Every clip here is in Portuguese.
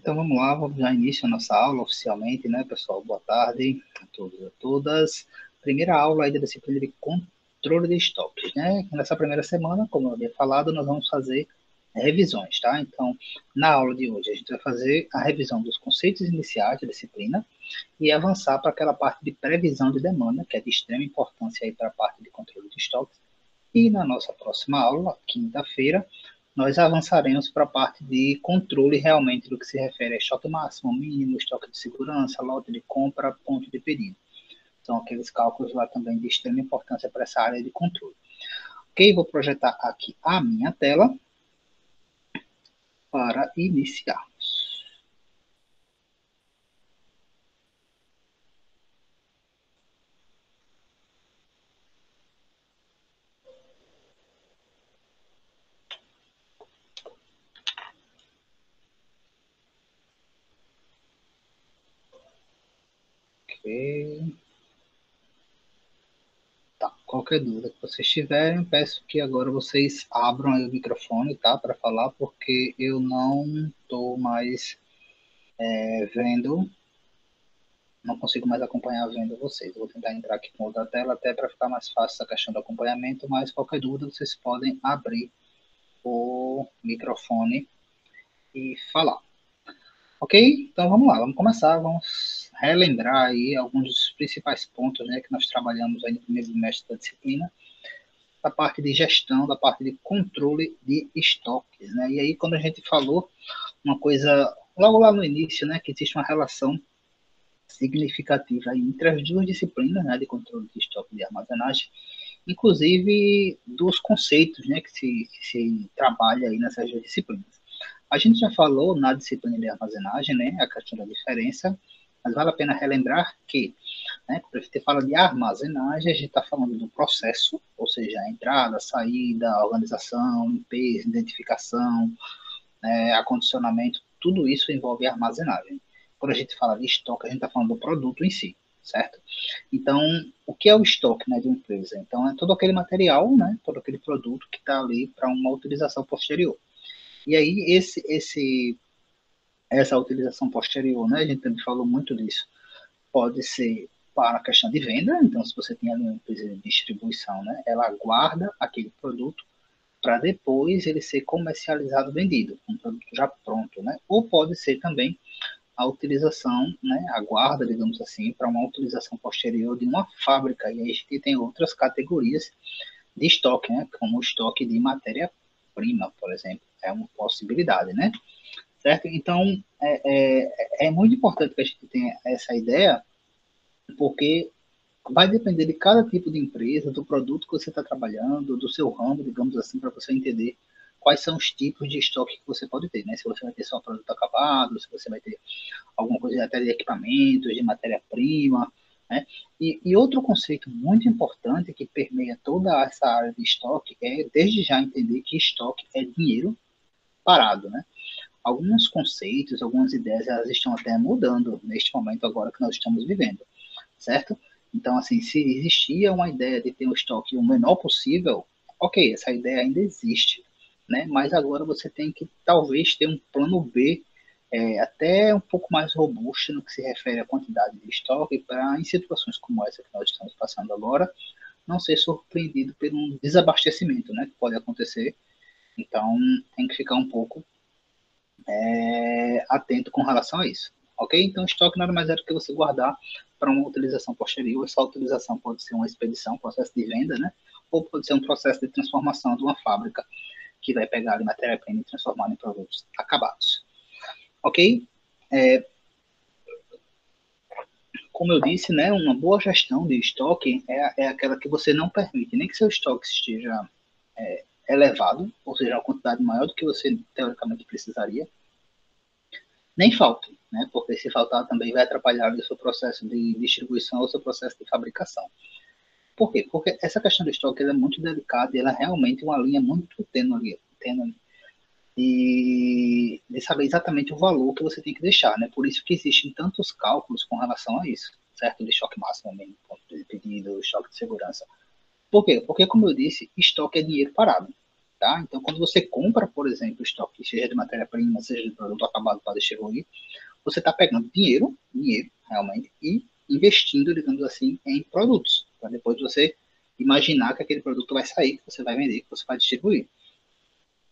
Então vamos lá, vamos dar início à nossa aula oficialmente, né, pessoal? Boa tarde a todos e a todas. Primeira aula aí da disciplina de controle de estoques, né? Nessa primeira semana, como eu havia falado, nós vamos fazer revisões, tá? Então, na aula de hoje, a gente vai fazer a revisão dos conceitos iniciais da disciplina e avançar para aquela parte de previsão de demanda, que é de extrema importância aí para a parte de controle de estoques. E na nossa próxima aula, quinta-feira, nós avançaremos para a parte de controle realmente do que se refere a estoque máximo, mínimo, estoque de segurança, lote de compra, ponto de pedido. São aqueles cálculos lá também de extrema importância para essa área de controle. Ok, vou projetar aqui a minha tela para iniciarmos. Ok. Tá. Qualquer dúvida que vocês tiverem, peço que agora vocês abram aí o microfone, tá, para falar, porque eu não estou mais vendo, não consigo mais acompanhar vendo vocês. Eu vou tentar entrar aqui com outra tela até para ficar mais fácil essa questão do acompanhamento, mas qualquer dúvida vocês podem abrir o microfone e falar. Ok? Então vamos lá, vamos começar, vamos relembrar aí alguns dos principais pontos, né, que nós trabalhamos aí no primeiro semestre da disciplina, da parte de gestão, da parte de controle de estoques, né? E aí quando a gente falou uma coisa logo lá no início, né, que existe uma relação significativa entre as duas disciplinas, né, de controle de estoque e de armazenagem, inclusive dos conceitos, né, que se trabalha aí nessas duas disciplinas. A gente já falou na disciplina de armazenagem, né, a questão da diferença, mas vale a pena relembrar que, né, quando a gente fala de armazenagem, a gente está falando do processo, ou seja, a entrada, a saída, a organização, limpeza, identificação, acondicionamento, tudo isso envolve armazenagem. Quando a gente fala de estoque, a gente está falando do produto em si, certo? Então, o que é o estoque, né, de uma empresa? Então, é todo aquele material, né, todo aquele produto que está ali para uma utilização posterior. E aí, essa utilização posterior, né, a gente também falou muito disso, pode ser para a questão de venda, então se você tem ali uma empresa de distribuição, né, ela guarda aquele produto para depois ele ser comercializado, vendido, um produto já pronto, né? Ou pode ser também a utilização, né, a guarda, digamos assim, para uma utilização posterior de uma fábrica. E aí a gente tem outras categorias de estoque, né, como o estoque de matéria-prima, por exemplo, é uma possibilidade, né? Certo? Então, é muito importante que a gente tenha essa ideia, porque vai depender de cada tipo de empresa, do produto que você está trabalhando, do seu ramo, digamos assim, para você entender quais são os tipos de estoque que você pode ter, né? Se você vai ter só produto acabado, se você vai ter alguma coisa até de equipamentos, de matéria-prima, né? E outro conceito muito importante que permeia toda essa área de estoque é, desde já, entender que estoque é dinheiro parado, né? Alguns conceitos, algumas ideias, elas estão até mudando neste momento agora que nós estamos vivendo, certo? Então, assim, se existia uma ideia de ter um estoque o menor possível, ok, essa ideia ainda existe, né? Mas agora você tem que talvez ter um plano B até um pouco mais robusto no que se refere à quantidade de estoque para, em situações como essa que nós estamos passando agora, não ser surpreendido por um desabastecimento, né? Que pode acontecer. Então, tem que ficar um pouco atento com relação a isso. Ok? Então, estoque nada mais é do que você guardar para uma utilização posterior. Essa utilização pode ser uma expedição, processo de venda, né? Ou pode ser um processo de transformação de uma fábrica que vai pegar a matéria-prima e transformar em produtos acabados. Ok? É, como eu disse, né, uma boa gestão de estoque é aquela que você não permite nem que seu estoque esteja elevado, ou seja, uma quantidade maior do que você teoricamente precisaria, nem falte, né? Porque se faltar também vai atrapalhar o seu processo de distribuição ou o seu processo de fabricação. Por quê? Porque essa questão do estoque é muito delicada e ela é realmente uma linha muito tênue de saber exatamente o valor que você tem que deixar, né? Por isso que existem tantos cálculos com relação a isso, certo? De estoque máximo, mínimo, ponto de pedido, estoque de segurança. Por quê? Porque, como eu disse, estoque é dinheiro parado. tá? Então, quando você compra, por exemplo, estoque, seja de matéria-prima, seja de produto acabado para distribuir, você está pegando dinheiro, realmente, e investindo, digamos assim, em produtos, para depois você imaginar que aquele produto vai sair, que você vai vender, que você vai distribuir.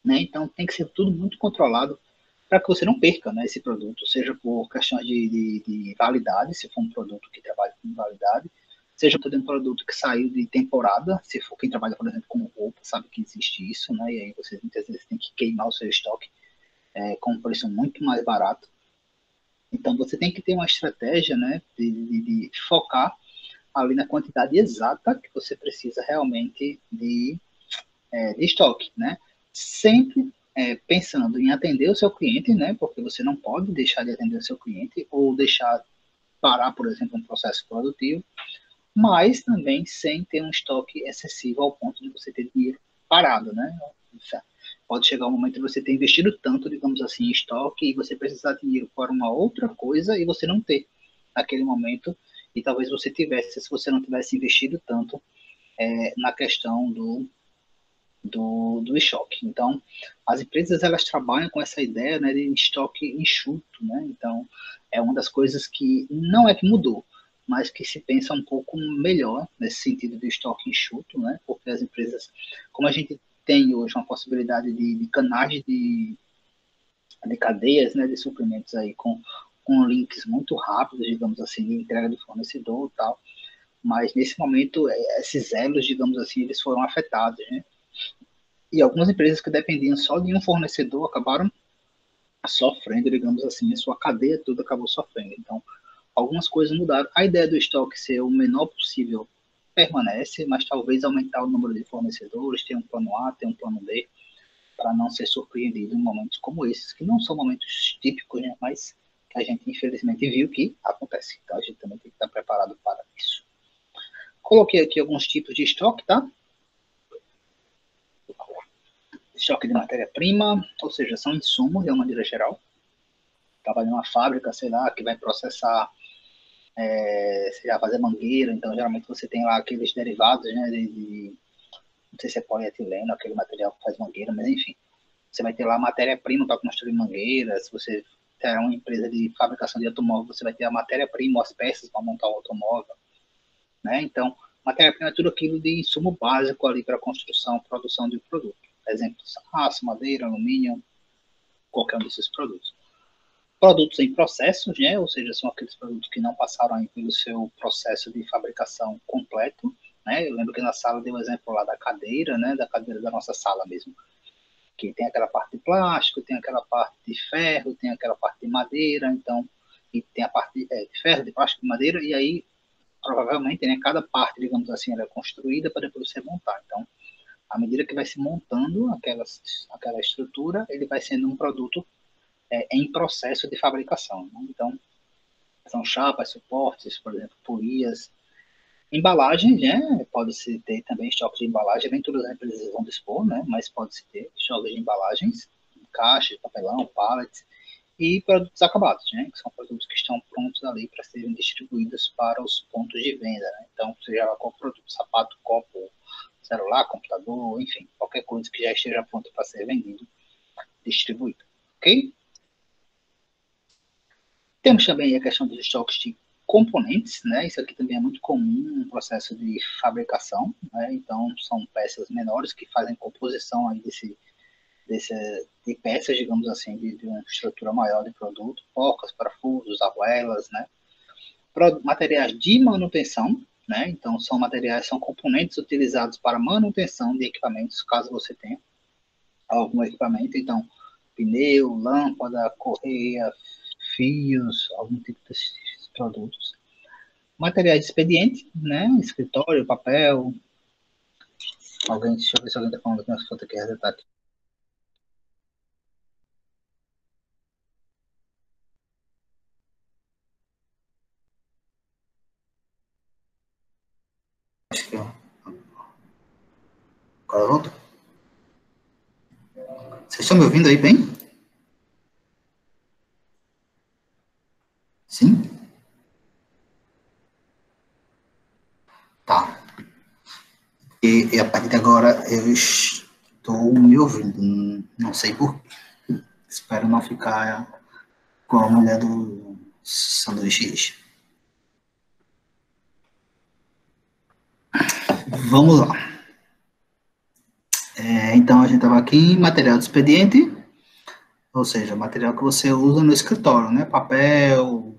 Né? Então, tem que ser tudo muito controlado para que você não perca, né, esse produto, seja por questões de validade, se for um produto que trabalha com validade, seja por um produto que saiu de temporada, se for quem trabalha, por exemplo, com roupa, sabe que existe isso, né, e aí você muitas vezes tem que queimar o seu estoque com um preço muito mais barato. Então, você tem que ter uma estratégia, né, de focar ali na quantidade exata que você precisa realmente de estoque, né? Sempre pensando em atender o seu cliente, né? Porque você não pode deixar de atender o seu cliente ou deixar parar, por exemplo, um processo produtivo, mas também sem ter um estoque excessivo ao ponto de você ter dinheiro parado, né? Pode chegar um momento de você ter investido tanto, digamos assim, em estoque e você precisar de dinheiro para uma outra coisa e você não ter naquele momento e talvez você tivesse, se você não tivesse investido tanto na questão do estoque. Então, as empresas elas trabalham com essa ideia, né, de estoque enxuto, né? Então, é uma das coisas que não é que mudou, mas que se pensa um pouco melhor nesse sentido de estoque enxuto, né? Porque as empresas, como a gente tem hoje uma possibilidade de canais de cadeias, né, de suprimentos aí com links muito rápidos, digamos assim, de entrega de fornecedor e tal, mas nesse momento esses elos, digamos assim, eles foram afetados, né? E algumas empresas que dependiam só de um fornecedor acabaram sofrendo, digamos assim, a sua cadeia toda acabou sofrendo. Então, algumas coisas mudaram. A ideia do estoque ser o menor possível permanece, mas talvez aumentar o número de fornecedores, ter um plano A, ter um plano B, para não ser surpreendido em momentos como esses, que não são momentos típicos, né, mas que a gente infelizmente viu que acontece. Então, a gente também tem que estar preparado para isso. Coloquei aqui alguns tipos de estoque, tá? Estoque de matéria-prima, ou seja, são insumos de uma maneira geral. Trabalha numa fábrica, sei lá, que vai processar, sei lá, fazer mangueira, então geralmente você tem lá aqueles derivados, né, não sei se é polietileno, aquele material que faz mangueira, mas enfim, você vai ter lá matéria-prima para construir mangueiras, se você terá uma empresa de fabricação de automóvel, você vai ter a matéria-prima, as peças para montar o automóvel, né, então, matéria-prima é tudo aquilo de insumo básico ali para a construção, produção de um produto, exemplo, aço, madeira, alumínio, qualquer um desses produtos. Produtos em processos, né? Ou seja, são aqueles produtos que não passaram aí pelo seu processo de fabricação completo, né? Eu lembro que na sala deu um exemplo lá da cadeira, né? Da cadeira da nossa sala mesmo, que tem aquela parte de plástico, tem aquela parte de ferro, tem aquela parte de madeira, então, e tem a parte de ferro, de plástico, de madeira, e aí provavelmente, né? Cada parte, digamos assim, ela é construída para depois você montar. Então, à medida que vai se montando aquela estrutura, ele vai sendo um produto em processo de fabricação. Né? Então, são chapas, suportes, por exemplo, polias, embalagens, né? Pode-se ter também estoque de embalagem, nem todas as empresas vão dispor, né? Mas pode-se ter estoque de embalagens, caixas, papelão, pallets, e produtos acabados, né? Que são produtos que estão prontos ali para serem distribuídos para os pontos de venda. Né? Então, seja lá qual produto, sapato, copo, celular, computador, enfim, qualquer coisa que já esteja pronta para ser vendido, distribuído. Ok? Temos também a questão dos estoques de componentes, né? Isso aqui também é muito comum no processo de fabricação, né? Então, são peças menores que fazem composição aí desse, de peças, digamos assim, de uma estrutura maior de produto, porcas, parafusos, arruelas, né? Materiais de manutenção, né? Então, são materiais, são componentes utilizados para manutenção de equipamentos, caso você tenha algum equipamento. Então, pneu, lâmpada, correia, fios, algum tipo desses produtos. Materiais de expediente, né? Escritório, papel. Alguém, deixa eu ver se alguém está falando das minhas fotos aqui, tá aqui. Acho que ó. Agora volta. Vocês estão me ouvindo aí bem? Sim? Tá. E a partir de agora eu estou estou me ouvindo, não sei por quê. Espero não ficar com a mulher do sanduíche. Vamos lá. Então, a gente estava aqui em material de expediente, ou seja, material que você usa no escritório, né? Papel,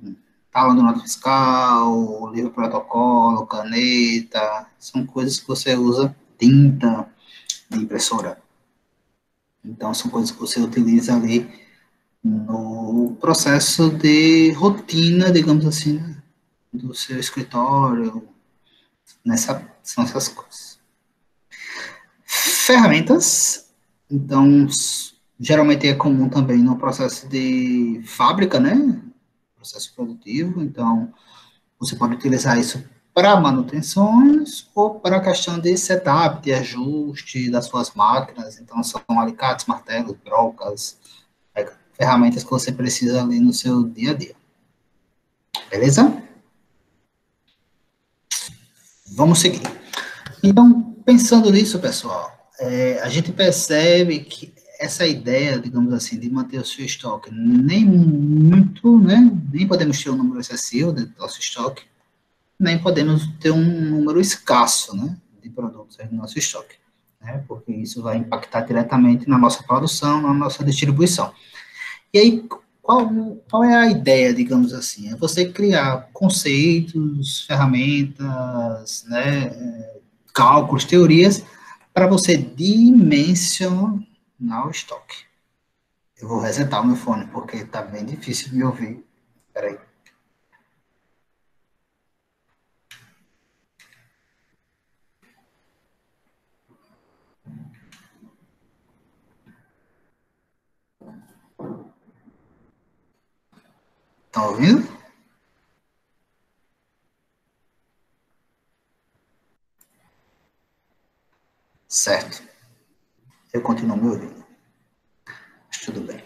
tala do nota fiscal, livro protocolo, caneta, são coisas que você usa, tinta de impressora. Então, são coisas que você utiliza ali no processo de rotina, digamos assim, né, do seu escritório, são essas coisas. Ferramentas, então, geralmente é comum também no processo de fábrica, né, processo produtivo, então, você pode utilizar isso para manutenções ou para a questão de setup, de ajuste das suas máquinas, então, são alicates, martelos, brocas, ferramentas que você precisa ali no seu dia a dia. Beleza? Vamos seguir. Então, pensando nisso, pessoal, a gente percebe que essa ideia, digamos assim, de manter o seu estoque nem muito, né? Nem podemos ter um número excessivo do nosso estoque, nem podemos ter um número escasso, né? De produtos no nosso estoque, né? Porque isso vai impactar diretamente na nossa produção, na nossa distribuição. E aí, qual é a ideia, digamos assim? É você criar conceitos, ferramentas, né, cálculos, teorias, para você dimensionar o estoque. Eu vou resetar o meu fone, porque está bem difícil de me ouvir. Espera aí. Estão ouvindo? Certo. Eu continuo me ouvindo. Mas tudo bem.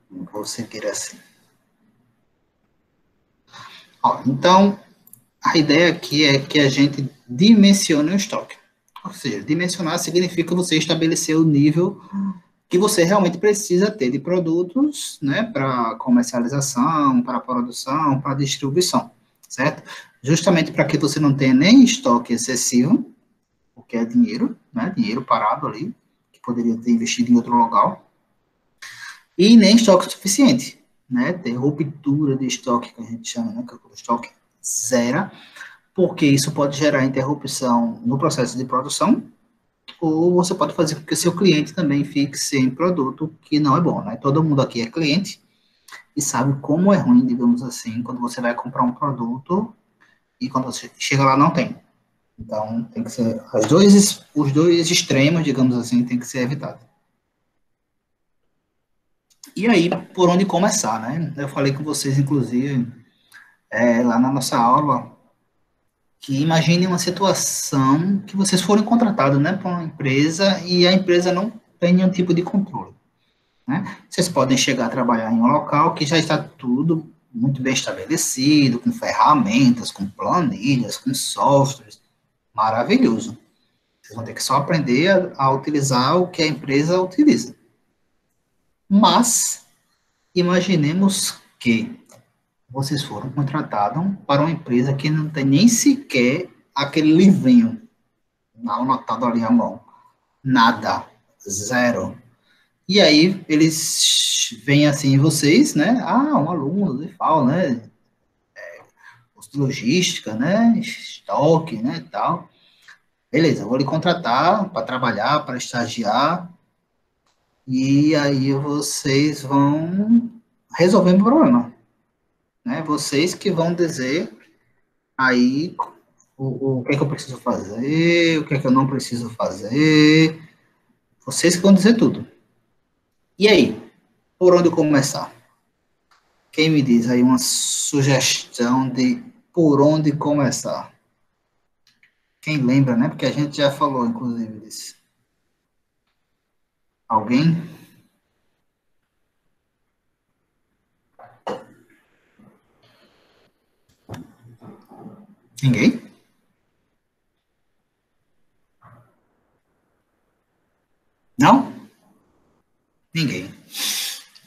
Vou seguir assim. Ó, então, a ideia aqui é que a gente dimensione o estoque. Ou seja, dimensionar significa você estabelecer o nível que você realmente precisa ter de produtos, né, para comercialização, para produção, para distribuição, certo? Justamente para que você não tenha nem estoque excessivo, o que é dinheiro, né, dinheiro parado ali, que poderia ter investido em outro local, e nem estoque suficiente, né, ter ruptura de estoque, que a gente chama, né, que é o estoque zero, porque isso pode gerar interrupção no processo de produção, ou você pode fazer com que o seu cliente também fique sem produto, que não é bom, né? Todo mundo aqui é cliente e sabe como é ruim, digamos assim, quando você vai comprar um produto e quando você chega lá não tem. Então, tem que ser os dois extremos, digamos assim, tem que ser evitado. E aí, por onde começar, né? Eu falei com vocês, inclusive, lá na nossa aula, que imagine uma situação que vocês foram contratados, né, por uma empresa e a empresa não tem nenhum tipo de controle. Né? Vocês podem chegar a trabalhar em um local que já está tudo muito bem estabelecido, com ferramentas, com planilhas, com softwares, maravilhoso. Vocês vão ter que só aprender a utilizar o que a empresa utiliza. Mas, imaginemos que vocês foram contratados para uma empresa que não tem nem sequer aquele livrinho anotado ali à mão. Nada. Zero. E aí eles veem assim vocês, né? Ah, um aluno de FAO, né? Logística, né? Estoque, né? Tal. Beleza, vou lhe contratar para trabalhar, para estagiar. E aí vocês vão resolver o problema, né? Vocês que vão dizer aí o que é que eu preciso fazer, o que é que eu não preciso fazer. Vocês que vão dizer tudo. E aí, por onde começar? Quem me diz aí uma sugestão de por onde começar? Quem lembra, né? Porque a gente já falou, inclusive, disso. Alguém? Ninguém? Ninguém.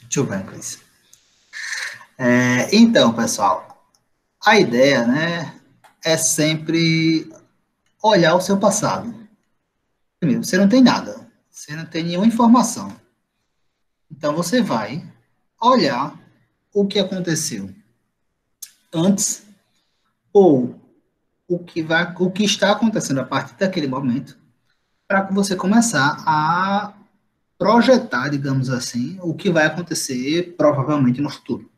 Deixa eu ver, Cris. Então, pessoal, a ideia, né, é sempre olhar o seu passado. Primeiro, você não tem nada, você não tem nenhuma informação. Então, você vai olhar o que aconteceu antes ou o que está acontecendo a partir daquele momento, para que você começar a projetar, digamos assim, o que vai acontecer provavelmente no futuro,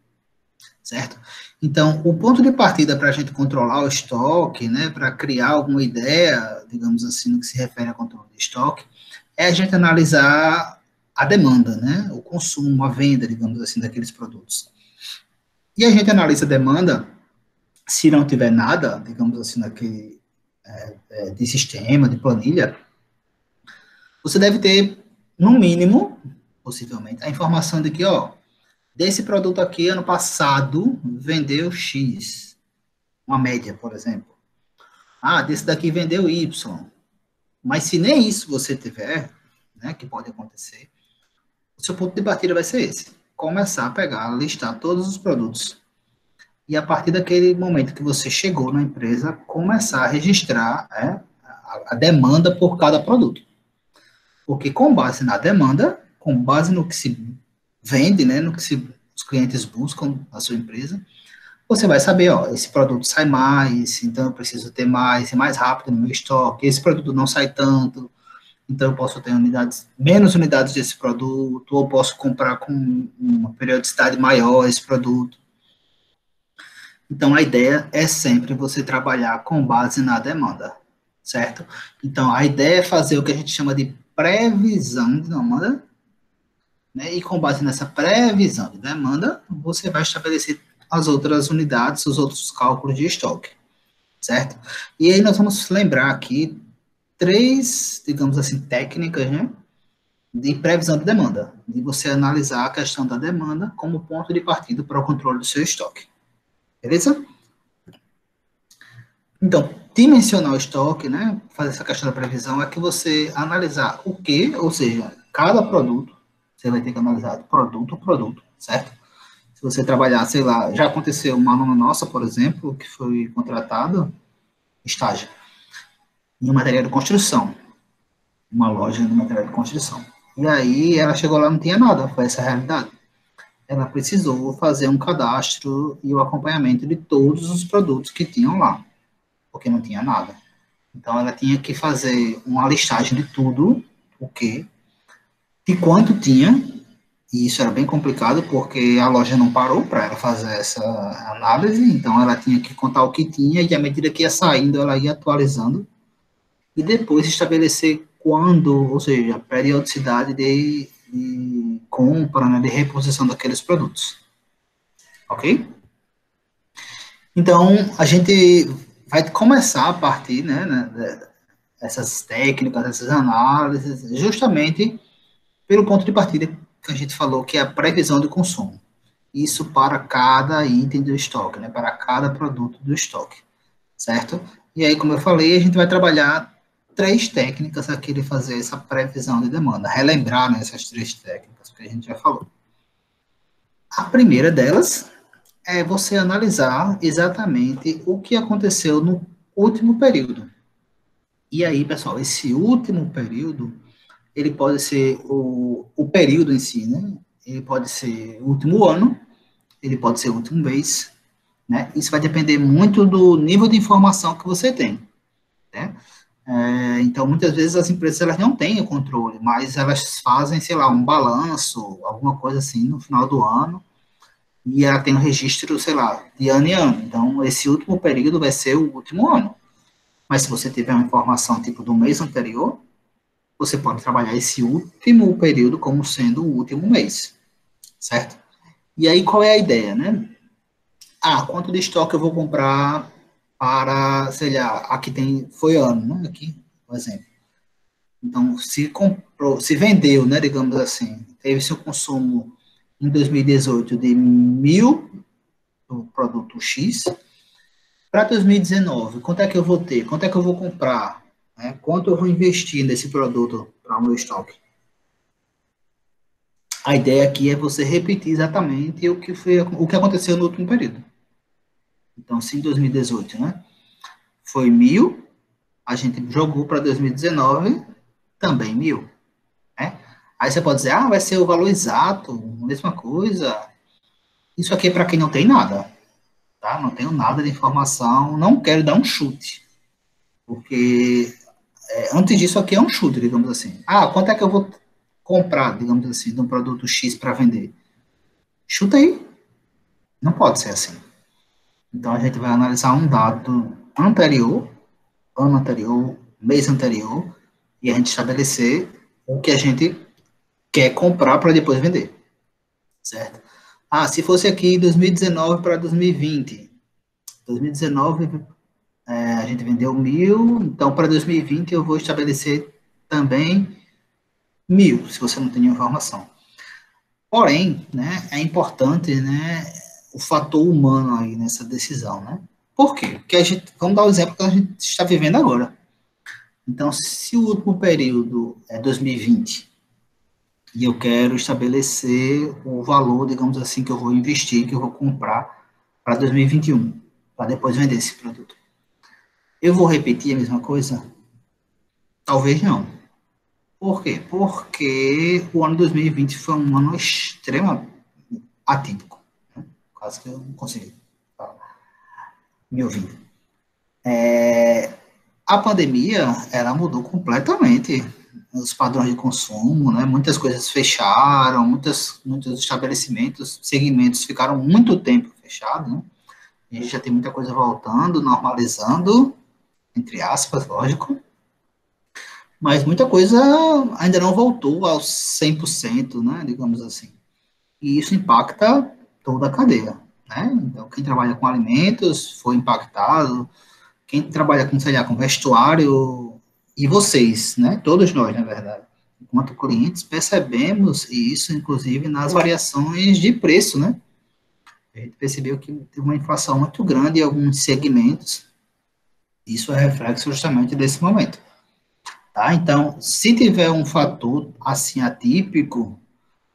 certo? Então, o ponto de partida para a gente controlar o estoque, né, para criar alguma ideia, digamos assim, no que se refere a controle de estoque, é a gente analisar a demanda, né, o consumo, a venda, digamos assim, daqueles produtos. E a gente analisa a demanda, se não tiver nada, digamos assim, naquele de sistema, de planilha, você deve ter, no mínimo, possivelmente, a informação de que, ó, desse produto aqui, ano passado, vendeu X, uma média, por exemplo. Ah, desse daqui vendeu Y. Mas se nem isso você tiver, né, que pode acontecer, o seu ponto de partida vai ser esse. Começar a pegar, listar todos os produtos. E a partir daquele momento que você chegou na empresa, começar a registrar a demanda por cada produto. Porque com base na demanda, com base no que se vende, né, no que os clientes buscam na sua empresa, você vai saber, ó, esse produto sai mais, então eu preciso ter mais, e mais rápido no meu estoque, esse produto não sai tanto, então eu posso ter menos unidades desse produto, ou posso comprar com uma periodicidade maior esse produto. Então a ideia é sempre você trabalhar com base na demanda, certo? Então a ideia é fazer o que a gente chama de previsão de demanda, né? E com base nessa previsão de demanda, você vai estabelecer as outras unidades, os outros cálculos de estoque, certo? E aí nós vamos lembrar aqui três, digamos assim, técnicas, né, de previsão de demanda, de você analisar a questão da demanda como ponto de partida para o controle do seu estoque. Beleza? Então, dimensionar o estoque, né, fazer essa questão da previsão, é que você analisar o que, ou seja, cada produto, você vai ter que analisar produto a produto, certo? Se você trabalhar, sei lá, já aconteceu uma aluna nossa, por exemplo, que foi contratado, estágio, em material de construção, uma loja de material de construção. E aí ela chegou lá, não tinha nada, foi essa a realidade. Ela precisou fazer um cadastro e o acompanhamento de todos os produtos que tinham lá, porque não tinha nada. Então ela tinha que fazer uma listagem de tudo, o que, de quanto tinha, e isso era bem complicado, porque a loja não parou para ela fazer essa análise, então ela tinha que contar o que tinha, e à medida que ia saindo, ela ia atualizando, e depois estabelecer quando, ou seja, a periodicidade de compra, né, de reposição daqueles produtos. Ok? Então, a gente vai começar a partir, né, dessas técnicas, dessas análises, justamente pelo ponto de partida que a gente falou, que é a previsão de consumo. Isso para cada item do estoque, né, para cada produto do estoque, certo? E aí, como eu falei, a gente vai trabalhar três técnicas aqui de fazer essa previsão de demanda, relembrar, né, essas três técnicas que a gente já falou. A primeira delas é você analisar exatamente o que aconteceu no último período. E aí, pessoal, esse último período, ele pode ser o período em si, né? Ele pode ser o último ano, ele pode ser o último mês, né? Isso vai depender muito do nível de informação que você tem, né? Então, muitas vezes as empresas elas não têm o controle, mas elas fazem, sei lá, um balanço, alguma coisa assim, no final do ano, e ela tem um registro, sei lá, de ano em ano. Então, esse último período vai ser o último ano. Mas se você tiver uma informação tipo do mês anterior, você pode trabalhar esse último período como sendo o último mês, certo? E aí, qual é a ideia, né? Ah, quanto de estoque eu vou comprar para, sei lá, aqui tem, foi ano, né? Aqui, por exemplo. Então, se comprou, se vendeu, né, digamos assim, teve seu consumo em 2018 de 1.000 do produto X, para 2019, quanto é que eu vou ter? Quanto é que eu vou comprar? Né? Quanto eu vou investir nesse produto para o meu estoque? A ideia aqui é você repetir exatamente o que aconteceu no último período. Então, se em 2018, né, foi 1.000, a gente jogou para 2019 também 1.000, né? Aí você pode dizer, vai ser o valor exato, mesma coisa. Isso aqui é para quem não tem nada, tá? Não tenho nada de informação, não quero dar um chute, porque antes disso aqui é um chute, digamos assim. Quanto é que eu vou comprar, digamos assim, de um produto X para vender? Chuta aí. Não pode ser assim. Então a gente vai analisar um dado anterior, ano anterior, mês anterior, e a gente estabelecer o que a gente quer comprar para depois vender, certo? Se fosse aqui 2019 para 2020, 2019 a gente vendeu 1.000, então para 2020 eu vou estabelecer também 1.000, se você não tem nenhuma informação. Porém, né, é importante, né, o fator humano aí nessa decisão, né? Por quê? Porque vamos dar o exemplo que a gente está vivendo agora. Então, se o último período é 2020 e eu quero estabelecer o valor, digamos assim, que eu vou investir, que eu vou comprar para 2021, para depois vender esse produto. Eu vou repetir a mesma coisa? Talvez não. Por quê? Porque o ano 2020 foi um ano extremamente atípico. Né? Quase que eu não consegui me ouvir. A pandemia, ela mudou completamente os padrões de consumo, né? Muitas coisas fecharam, muitos estabelecimentos, segmentos ficaram muito tempo fechados, né? A gente já tem muita coisa voltando, normalizando, entre aspas, lógico, mas muita coisa ainda não voltou aos 100%, né? Digamos assim. E isso impacta toda a cadeia, né? Então, quem trabalha com alimentos foi impactado, quem trabalha com, sei lá, com vestuário, e vocês, né? Todos nós, na verdade, enquanto clientes, percebemos isso, inclusive, nas variações de preço, né? A gente percebeu que teve uma inflação muito grande em alguns segmentos. Isso é reflexo justamente desse momento, tá? Então, se tiver um fator assim atípico,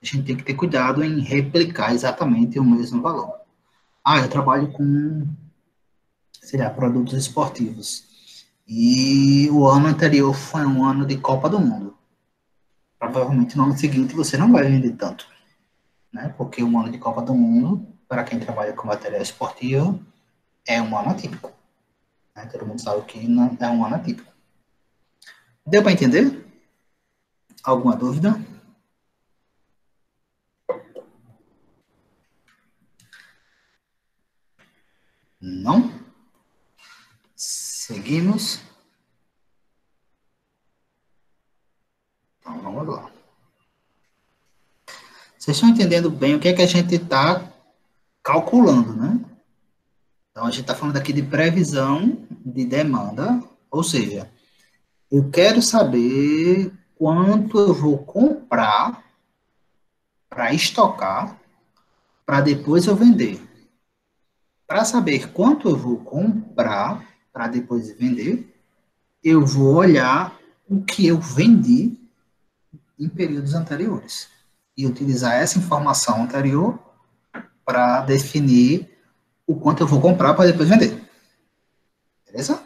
a gente tem que ter cuidado em replicar exatamente o mesmo valor. Eu trabalho com, sei lá, produtos esportivos. E o ano anterior foi um ano de Copa do Mundo. Provavelmente no ano seguinte você não vai vender tanto, né? Porque um ano de Copa do Mundo, para quem trabalha com material esportivo, é um ano atípico. Né? Todo mundo sabe que não é um ano atípico. Deu para entender? Alguma dúvida? Não? Seguimos. Então vamos lá. Vocês estão entendendo bem o que é que a gente está calculando, né? Então a gente está falando aqui de previsão de demanda, ou seja, eu quero saber quanto eu vou comprar para estocar, para depois eu vender. Para saber quanto eu vou comprar para depois vender, eu vou olhar o que eu vendi em períodos anteriores e utilizar essa informação anterior para definir o quanto eu vou comprar para depois vender. Beleza?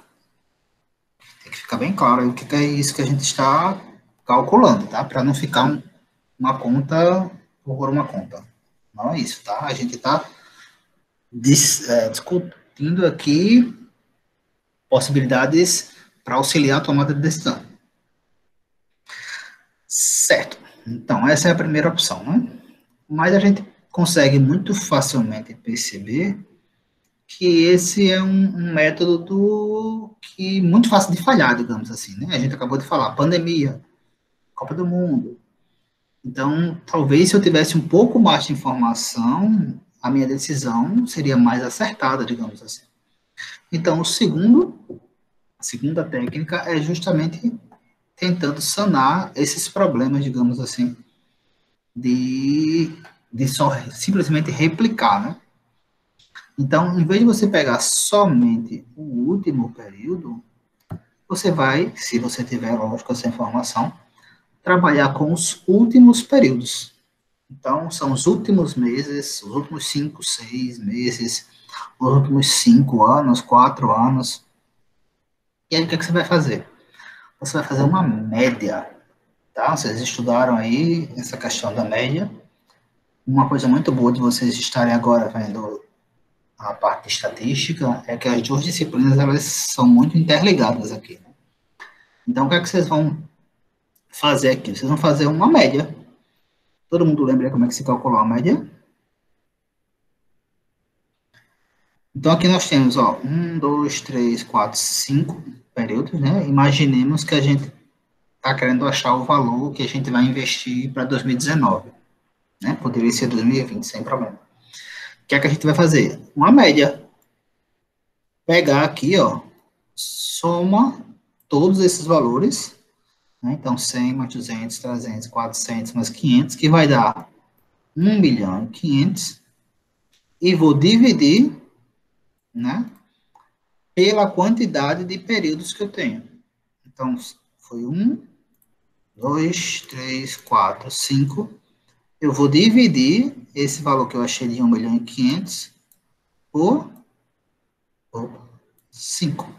Tem que ficar bem claro o que é isso que a gente está calculando, tá? Para não ficar uma conta por uma conta. Não é isso, tá? A gente está discutindo aqui possibilidades para auxiliar a tomada de decisão. Certo. Então, essa é a primeira opção, né? Mas a gente consegue muito facilmente perceber que esse é um método que muito fácil de falhar, digamos assim, né? A gente acabou de falar, pandemia, Copa do Mundo. Então, talvez se eu tivesse um pouco mais de informação, a minha decisão seria mais acertada, digamos assim. Então, a segunda técnica é justamente tentando sanar esses problemas, digamos assim, de, de só simplesmente replicar, né? Então, em vez de você pegar somente o último período, você vai, se você tiver, lógico, essa informação, trabalhar com os últimos períodos. Então, são os últimos meses, os últimos 5, 6 meses, os últimos 5 anos, 4 anos. E aí, o que, é que você vai fazer? Você vai fazer uma média, tá? Vocês estudaram aí essa questão da média. Uma coisa muito boa de vocês estarem agora vendo a parte de estatística é que as duas disciplinas, elas são muito interligadas aqui. Então, o que é que vocês vão fazer aqui? Vocês vão fazer uma média. Todo mundo lembra como é que se calcula uma média? Então, aqui nós temos, ó, 5 períodos, né? Imaginemos que a gente está querendo achar o valor que a gente vai investir para 2019, né? Poderia ser 2020, sem problema. O que é que a gente vai fazer? Uma média. Pegar aqui, ó, soma todos esses valores, né? Então, 100 mais 200, 300, 400 mais 500, que vai dar 1.500.000, e vou dividir, né, pela quantidade de períodos que eu tenho. Então, foi 5. Eu vou dividir esse valor que eu achei de 1.500.000 por 5.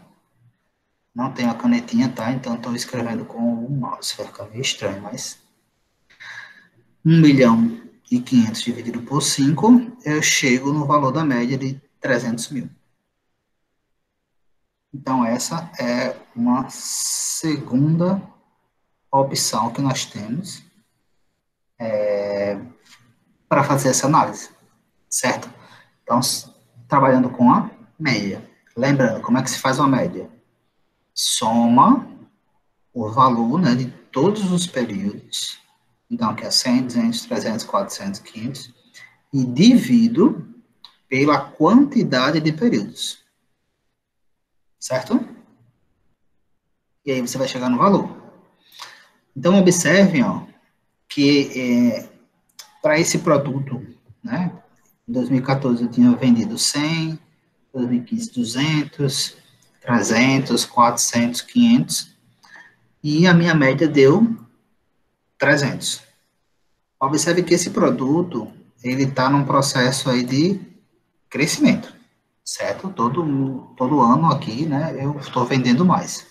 Não tenho a canetinha, tá? Então, estou escrevendo com o mouse. Vai ficar meio estranho, mas 1.500.000 dividido por 5, eu chego no valor da média de 300.000. Então, essa é uma segunda opção que nós temos para fazer essa análise, certo? Então, trabalhando com a média. Lembrando, como é que se faz uma média? Soma o valor, né, de todos os períodos, então, que é 100, 200, 300, 400, 500, e divido pela quantidade de períodos, certo? E aí você vai chegar no valor. Então, observem, ó, que para esse produto, né, em 2014 eu tinha vendido 100, 2015 200, 300, 400, 500, e a minha média deu 300. Observe que esse produto, ele está num processo aí de crescimento, certo? Todo ano aqui, né, eu estou vendendo mais.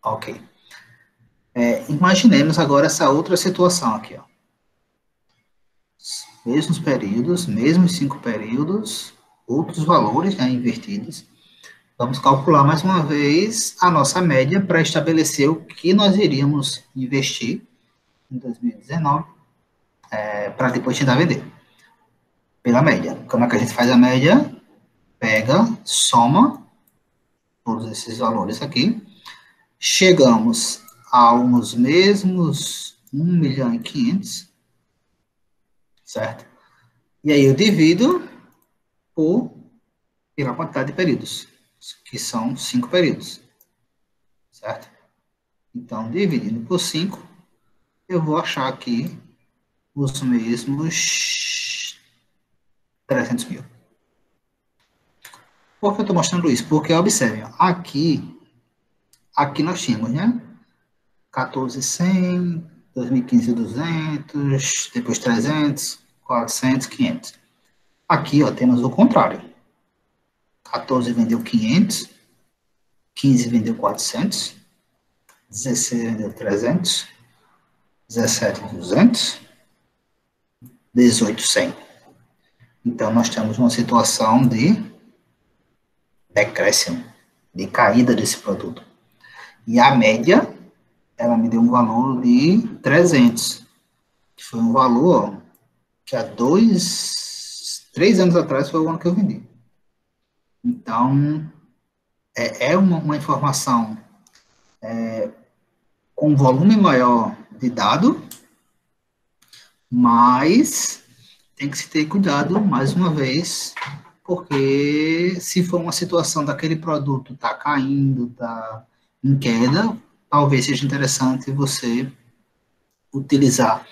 Ok. Imaginemos agora essa outra situação aqui, ó. Mesmos períodos, mesmos 5 períodos, outros valores, né, invertidos. Vamos calcular mais uma vez a nossa média para estabelecer o que nós iríamos investir em 2019, para depois tentar vender. Pela média. Como é que a gente faz a média? Pega, soma todos esses valores aqui. Chegamos aos mesmos 1.500.000, certo? E aí eu divido pela quantidade de períodos, que são 5 períodos, certo? Então, dividindo por 5, eu vou achar aqui os mesmos 300.000. Por que eu estou mostrando isso? Porque, observem, aqui nós tínhamos, né? 14.100, 2015 200, depois 300, 400, 500. Aqui, ó, temos o contrário. 14 vendeu 500, 15 vendeu 400, 16 vendeu 300, 17 200, 18 100. Então, nós temos uma situação de decréscimo, de caída desse produto. E a média, ela me deu um valor de 300, que foi um valor que há 3 anos atrás foi o ano que eu vendi. Então, é uma informação com volume maior de dado, mas tem que se ter cuidado, mais uma vez, porque se for uma situação daquele produto tá caindo, tá em queda, talvez seja interessante você utilizar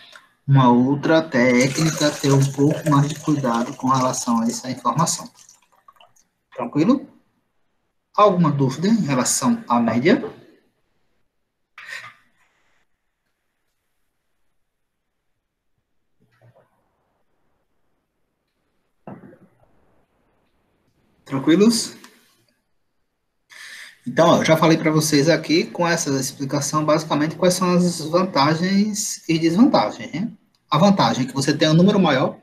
uma outra técnica, ter um pouco mais de cuidado com relação a essa informação. Tranquilo? Alguma dúvida em relação à média? Tranquilos? Então, eu já falei para vocês aqui, com essa explicação, basicamente, quais são as vantagens e desvantagens, né? A vantagem é que você tem um número maior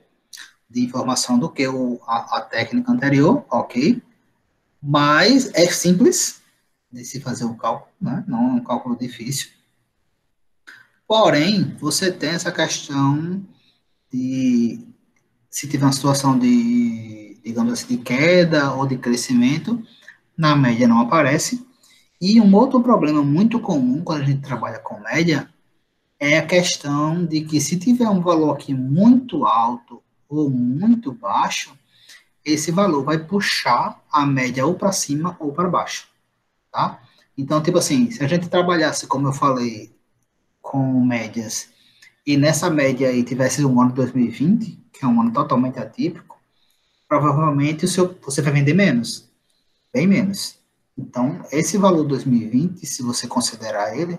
de informação do que a técnica anterior, ok? Mas é simples de se fazer o cálculo, né? Não é um cálculo difícil. Porém, você tem essa questão de, se tiver uma situação de, digamos assim, de queda ou de crescimento, na média não aparece. E um outro problema muito comum quando a gente trabalha com média é a questão de que se tiver um valor aqui muito alto ou muito baixo, esse valor vai puxar a média ou para cima ou para baixo, tá? Então, tipo assim, se a gente trabalhasse, como eu falei, com médias, e nessa média aí tivesse um ano 2020, que é um ano totalmente atípico, provavelmente você vai vender menos, bem menos. Então, esse valor 2020, se você considerar ele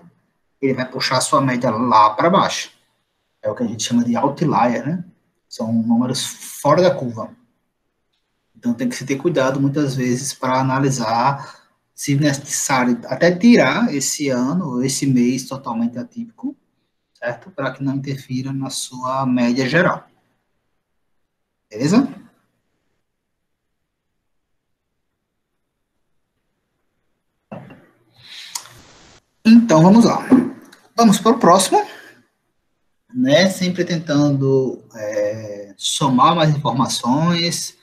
vai puxar a sua média lá para baixo. É o que a gente chama de outlier, né? São números fora da curva. Então tem que se ter cuidado muitas vezes para analisar se necessário até tirar esse ano ou esse mês totalmente atípico, certo? Para que não interfira na sua média geral. Beleza? Então vamos lá. Vamos para o próximo, né? Sempre tentando somar mais informações,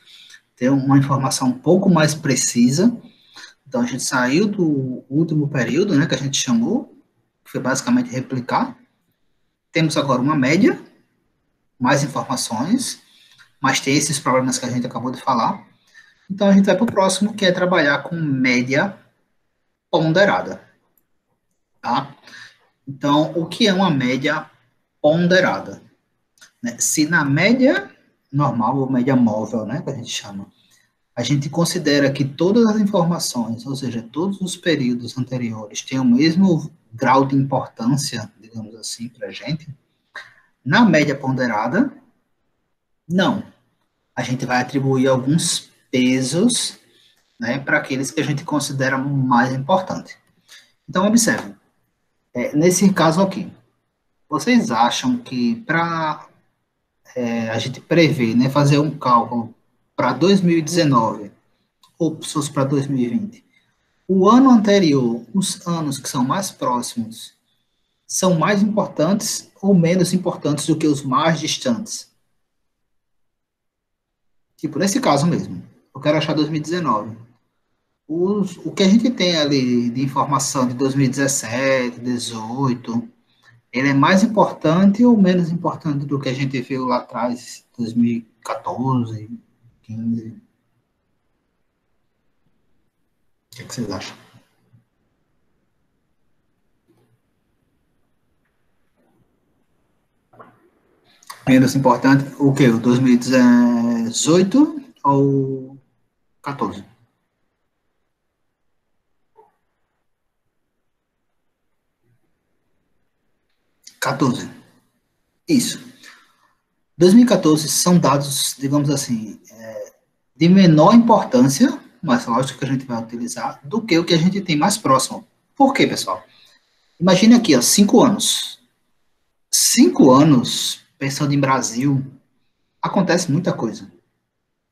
ter uma informação um pouco mais precisa. Então, a gente saiu do último período, né, que a gente chamou, que foi basicamente replicar. Temos agora uma média, mais informações, mas tem esses problemas que a gente acabou de falar. Então, a gente vai para o próximo, que é trabalhar com média ponderada. Tá? Então, o que é uma média ponderada? Né? Se na média normal, ou média móvel, né, que a gente chama, a gente considera que todas as informações, ou seja, todos os períodos anteriores, têm o mesmo grau de importância, digamos assim, para a gente. Na média ponderada, não. A gente vai atribuir alguns pesos, né, para aqueles que a gente considera mais importantes. Então, observe, nesse caso aqui, vocês acham que para a gente prever, né, fazer um cálculo para 2019 ou se fosse para 2020, o ano anterior, os anos que são mais próximos, são mais importantes ou menos importantes do que os mais distantes? Tipo, nesse caso mesmo, eu quero achar 2019. O que a gente tem ali de informação de 2017, 18, ele é mais importante ou menos importante do que a gente viu lá atrás, 2014, 15? O que, é que vocês acham? Menos importante o que? O 2018 ou 14? 14. Isso. 2014 são dados, digamos assim, de menor importância, mas lógico que a gente vai utilizar, do que o que a gente tem mais próximo. Por quê, pessoal? Imagine aqui, ó, 5 anos. 5 anos, pensando em Brasil, acontece muita coisa.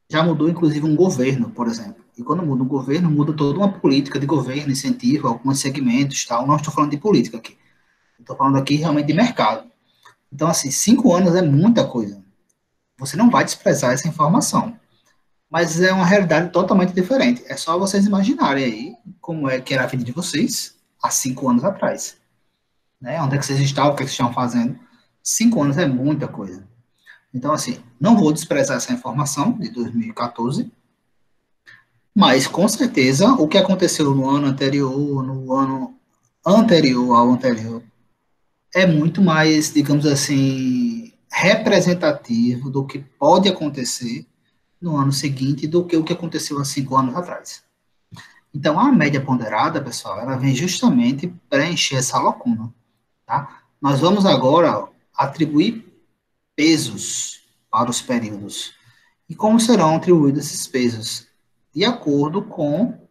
Já mudou, inclusive, um governo, por exemplo. E quando muda um governo, muda toda uma política de governo, incentivo, alguns segmentos, tal. Não estou falando de política aqui. Estou falando aqui realmente de mercado. Então, assim, 5 anos é muita coisa. Você não vai desprezar essa informação. Mas é uma realidade totalmente diferente. É só vocês imaginarem aí como é que era a vida de vocês há 5 anos atrás. Né? Onde é que vocês estavam, o que, é que vocês estavam fazendo. 5 anos é muita coisa. Então, assim, não vou desprezar essa informação de 2014, mas com certeza o que aconteceu no ano anterior, no ano anterior ao anterior, é muito mais, digamos assim, representativo do que pode acontecer no ano seguinte do que o que aconteceu há 5 anos atrás. Então, a média ponderada, pessoal, ela vem justamente preencher essa lacuna, tá? Nós vamos agora atribuir pesos para os períodos. E como serão atribuídos esses pesos? de acordo com,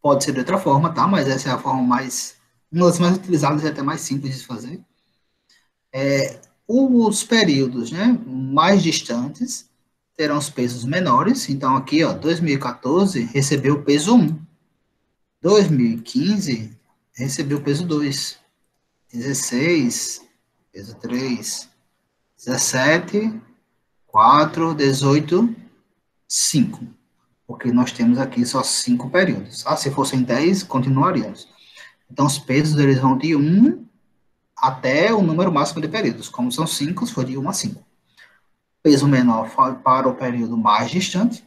pode ser de outra forma, tá? Mas essa é a forma mais, uma das mais utilizadas e até mais simples de fazer. Os períodos, né, mais distantes terão os pesos menores. Então, aqui, ó, 2014 recebeu o peso 1. 2015 recebeu o peso 2. 16, peso 3. 17, 4, 18, 5. Porque nós temos aqui só 5 períodos. Ah, se fossem 10, continuaríamos. Então, os pesos eles vão de 1 até o número máximo de períodos. Como são 5, foi de 1 a 5. Peso menor para o período mais distante,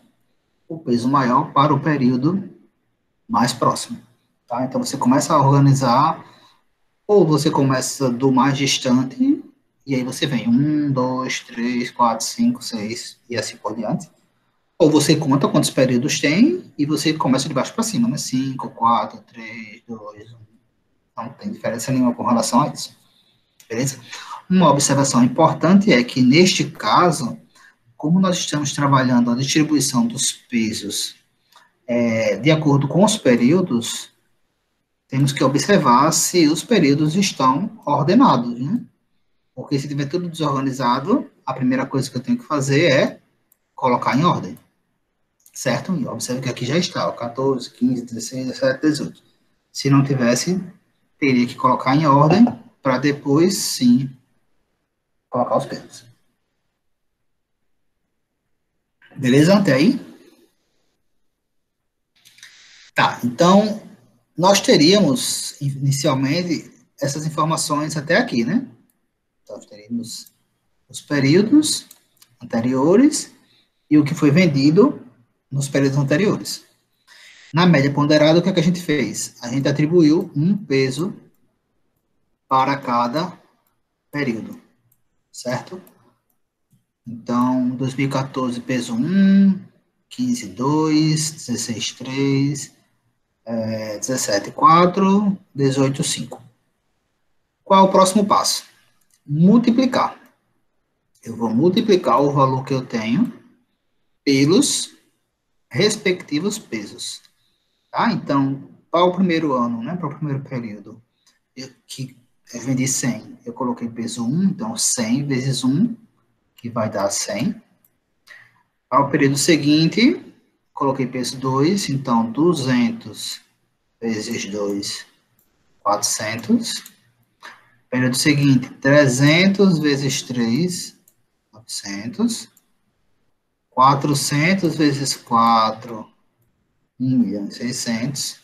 o peso maior para o período mais próximo. Tá? Então, você começa a organizar, ou você começa do mais distante, e aí você vem 1, 2, 3, 4, 5, 6, e assim por diante. Ou você conta quantos períodos tem, e você começa de baixo para cima, né? 5, 4, 3, 2, 1. Não tem diferença nenhuma com relação a isso. Beleza? Uma observação importante é que, neste caso, como nós estamos trabalhando a distribuição dos pesos de acordo com os períodos, temos que observar se os períodos estão ordenados, né? Porque se tiver tudo desorganizado, a primeira coisa que eu tenho que fazer é colocar em ordem, certo? E observe que aqui já está, ó, 14, 15, 16, 17, 18. Se não tivesse, teria que colocar em ordem para depois, sim, colocar os pesos. Beleza? Até aí? Tá, então, nós teríamos, inicialmente, essas informações até aqui, né? Então, nós teríamos os períodos anteriores e o que foi vendido nos períodos anteriores. Na média ponderada, o que é que a gente fez? A gente atribuiu um peso para cada período, certo? Então, 2014, peso 1, 15, 2, 16, 3, 17, 4, 18, 5. Qual é o próximo passo? Multiplicar. Eu vou multiplicar o valor que eu tenho pelos respectivos pesos. Tá? Então, para o primeiro ano, né, para o primeiro período, que eu vendi 100, eu coloquei peso 1, então 100 vezes 1, que vai dar 100. Para o período seguinte, coloquei peso 2, então 200 vezes 2, 400. Período seguinte, 300 vezes 3, 900. 400 vezes 4, 1.600.000.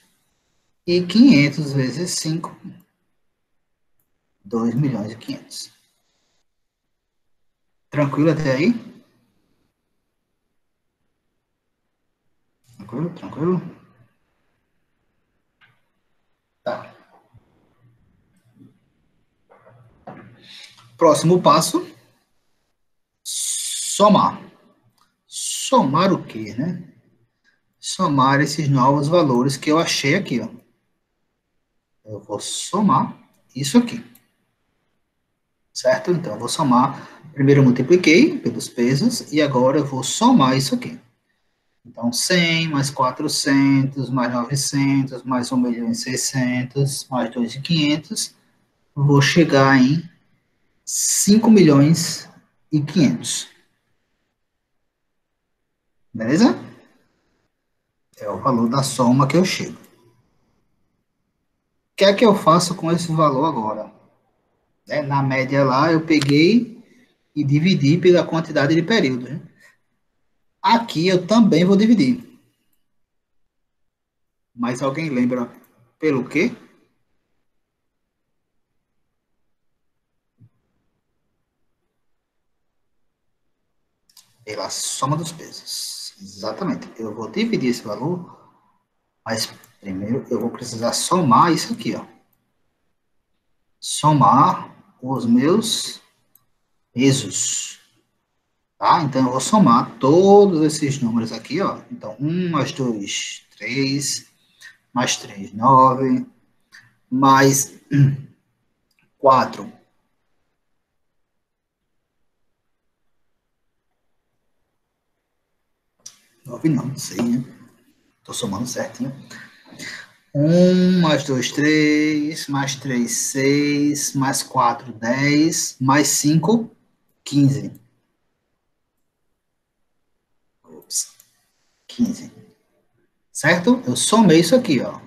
E 500 vezes 5, 2.500.000. Tranquilo até aí? Tranquilo, tranquilo? Tá. Próximo passo, somar. Somar o quê, né? Somar esses novos valores que eu achei aqui, ó. Eu vou somar isso aqui, certo? Então, eu vou somar. Primeiro eu multipliquei pelos pesos e agora eu vou somar isso aqui. Então, 100 mais 400 mais 900 mais 1.600.000 mais 2.500, vou chegar em 5.500.000. Beleza? É o valor da soma que eu chego. O que é que eu faço com esse valor agora? Na média lá, eu peguei e dividi pela quantidade de períodos. Né? Aqui eu também vou dividir. Mas alguém lembra pelo quê? Pela soma dos pesos. Exatamente. Eu vou dividir esse valor, mas primeiro eu vou precisar somar isso aqui, ó. Somar os meus pesos. Tá? Então, eu vou somar todos esses números aqui, ó. Então, 1 mais 2, 3, mais 3, 9, mais 4, 9 9 não, não sei, né? Tô somando certinho. 1, mais 2, 3, mais 3, 6, mais 4, 10, mais 5, 15. Ops, 15. Certo? Eu somei isso aqui, ó.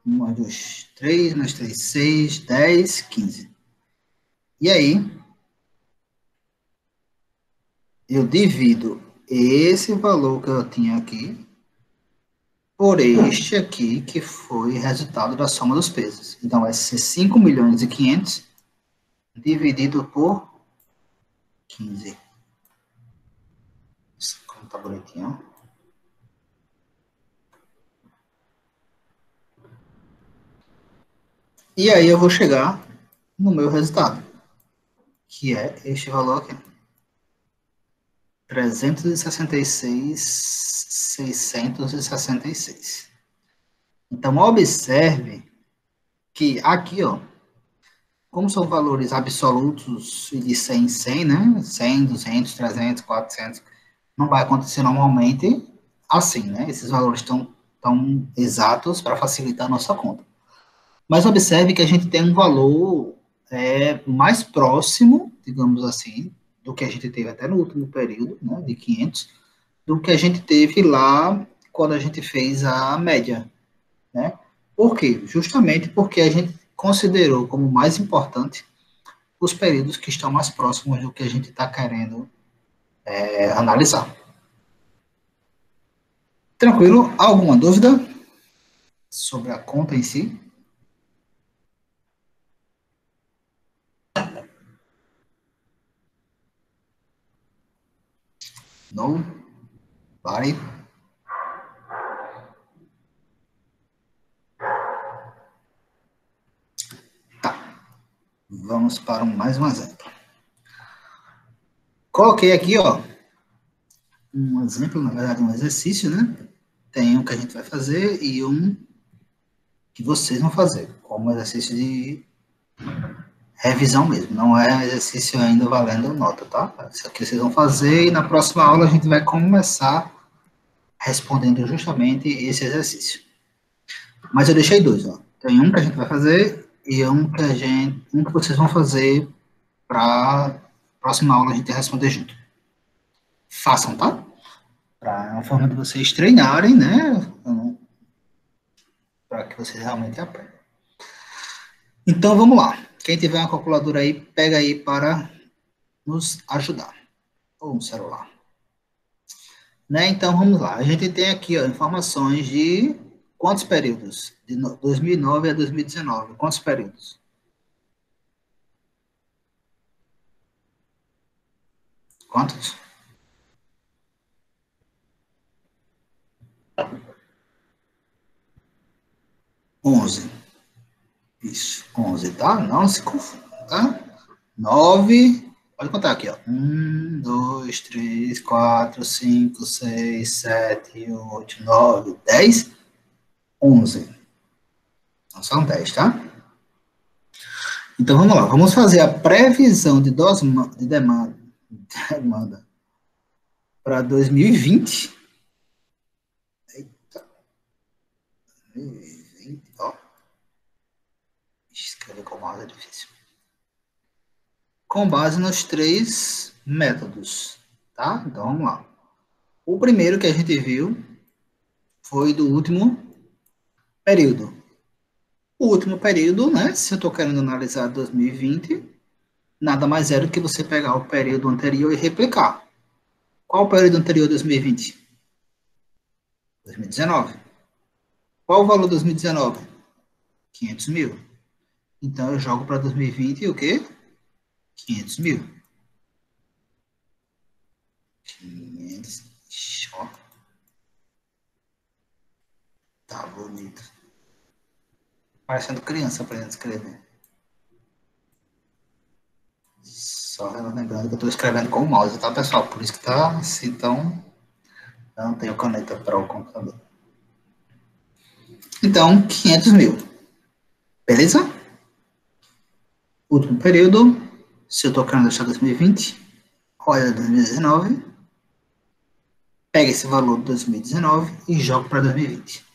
1, mais 2, 3, mais 3, 6, 10, 15. E aí, eu divido esse valor que eu tinha aqui por este aqui, que foi resultado da soma dos pesos. Então, vai ser 5 milhões e 500 dividido por 15. Como tá bonitinho, ó. E aí eu vou chegar no meu resultado, que é este valor aqui. 366.666. Então, observe que aqui, ó, como são valores absolutos e de 100 em 100, né? 100, 200, 300, 400, não vai acontecer normalmente assim, né? Esses valores estão tão exatos para facilitar a nossa conta. Mas observe que a gente tem um valor mais próximo, digamos assim, do que a gente teve até no último período, né, de 500, do que a gente teve lá quando a gente fez a média, né? Por quê? Justamente porque a gente considerou como mais importante os períodos que estão mais próximos do que a gente está querendo analisar. Tranquilo? Alguma dúvida sobre a conta em si? Não? Pare. Tá. Vamos para mais um exemplo. Coloquei aqui, ó, um exemplo, na verdade, um exercício, né? Tem um que a gente vai fazer e um que vocês vão fazer, como exercício de revisão mesmo. Não é exercício ainda valendo nota, tá? Isso aqui vocês vão fazer e na próxima aula a gente vai começar respondendo justamente esse exercício. Mas eu deixei dois, ó. Tem um que a gente vai fazer e um que vocês vão fazer para próxima aula a gente responder junto. Façam, tá? Para uma forma de vocês treinarem, né? Para que vocês realmente aprendam. Então vamos lá. Quem tiver uma calculadora aí, pega aí para nos ajudar. Ou um celular. Né? Então vamos lá. A gente tem aqui ó, informações de quantos períodos? De 2009 a 2019. Quantos períodos? Quantos? 11. Isso, 11, tá? Não se confunda, tá? 9. Pode contar aqui, ó. 1, 2, 3, 4, 5, 6, 7, 8, 9, 10, 11. Não são 10, tá? Então vamos lá. Vamos fazer a previsão de demanda para 2020. Eita. 2020, ó. Escrever com mouse é difícil. Com base nos três métodos, tá? Então vamos lá. O primeiro que a gente viu foi do último período. O último período, né? Se eu estou querendo analisar 2020, nada mais é do que você pegar o período anterior e replicar. Qual o período anterior a 2020? 2019. Qual o valor de 2019? 500 mil. Então eu jogo para 2020 o quê? 500 mil. 500. Ó. Tá bonito. Parecendo criança aprendendo a escrever. Só lembrando que eu estou escrevendo com o mouse, tá, pessoal? Por isso que tá assim, então eu não tenho caneta para o computador. Então, 500 mil. Beleza? Último período. Se eu estou querendo deixar 2020, olha 2019. Pega pego esse valor de 2019 e jogo para 2020.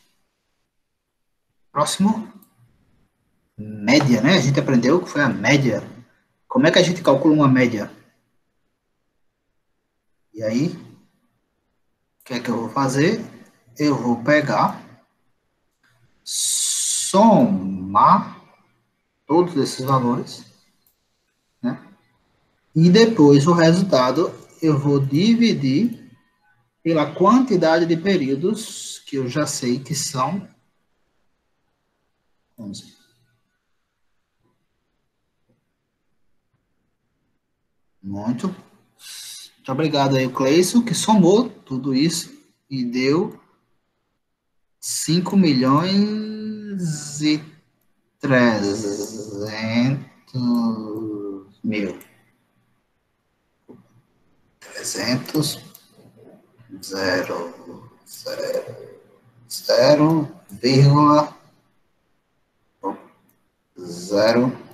Próximo. Média, né? A gente aprendeu que foi a média. Como é que a gente calcula uma média? E aí, o que é que eu vou fazer? Eu vou pegar, somar todos esses valores, né? E depois o resultado eu vou dividir pela quantidade de períodos que eu já sei que são 11. Muito obrigado aí, Cleison, que somou tudo isso e deu 5.300.000. 300, 0, 0,00.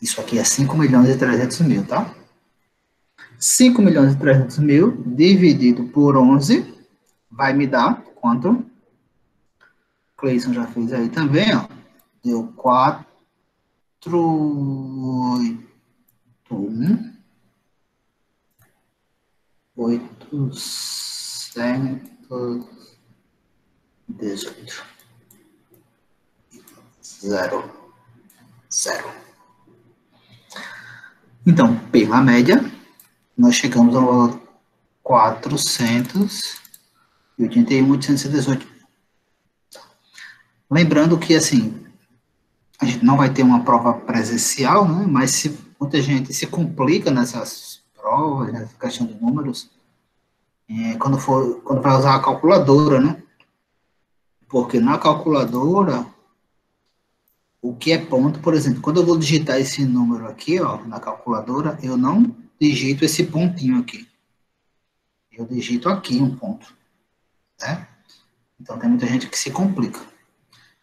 Isso aqui é 5.300.000, tá? 5.300.000 dividido por 11 vai me dar quanto? Cleison já fez aí também, ó. Deu 481.818. 0, 0. Então, pela média, nós chegamos ao valor 481.818. Lembrando que, assim, a gente não vai ter uma prova presencial, né? Mas se muita gente se complica nessas provas, nessa questão de números, quando vai usar a calculadora, né? Porque na calculadora, o que é ponto, por exemplo, quando eu vou digitar esse número aqui, ó, na calculadora, eu não digito esse pontinho aqui. Eu digito aqui um ponto, né? Então tem muita gente que se complica.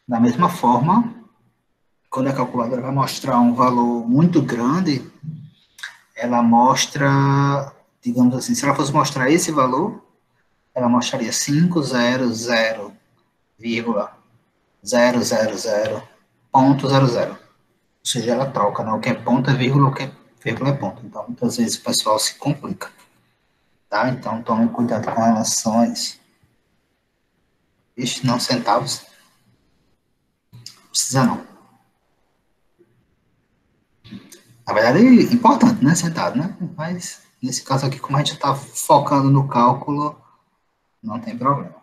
Da mesma forma, quando a calculadora vai mostrar um valor muito grande, ela mostra, digamos assim, se ela fosse mostrar esse valor, ela mostraria 500,000.00. Ou seja, ela troca, né? O que é ponto é vírgula, o que é vírgula é ponto. Então, muitas vezes o pessoal se complica, tá? Então, tome cuidado com relação a isso. Vixe, não centavos. Não precisa não. Na verdade, é importante, né? Centavo, né? Mas, nesse caso aqui, como a gente está focando no cálculo, não tem problema.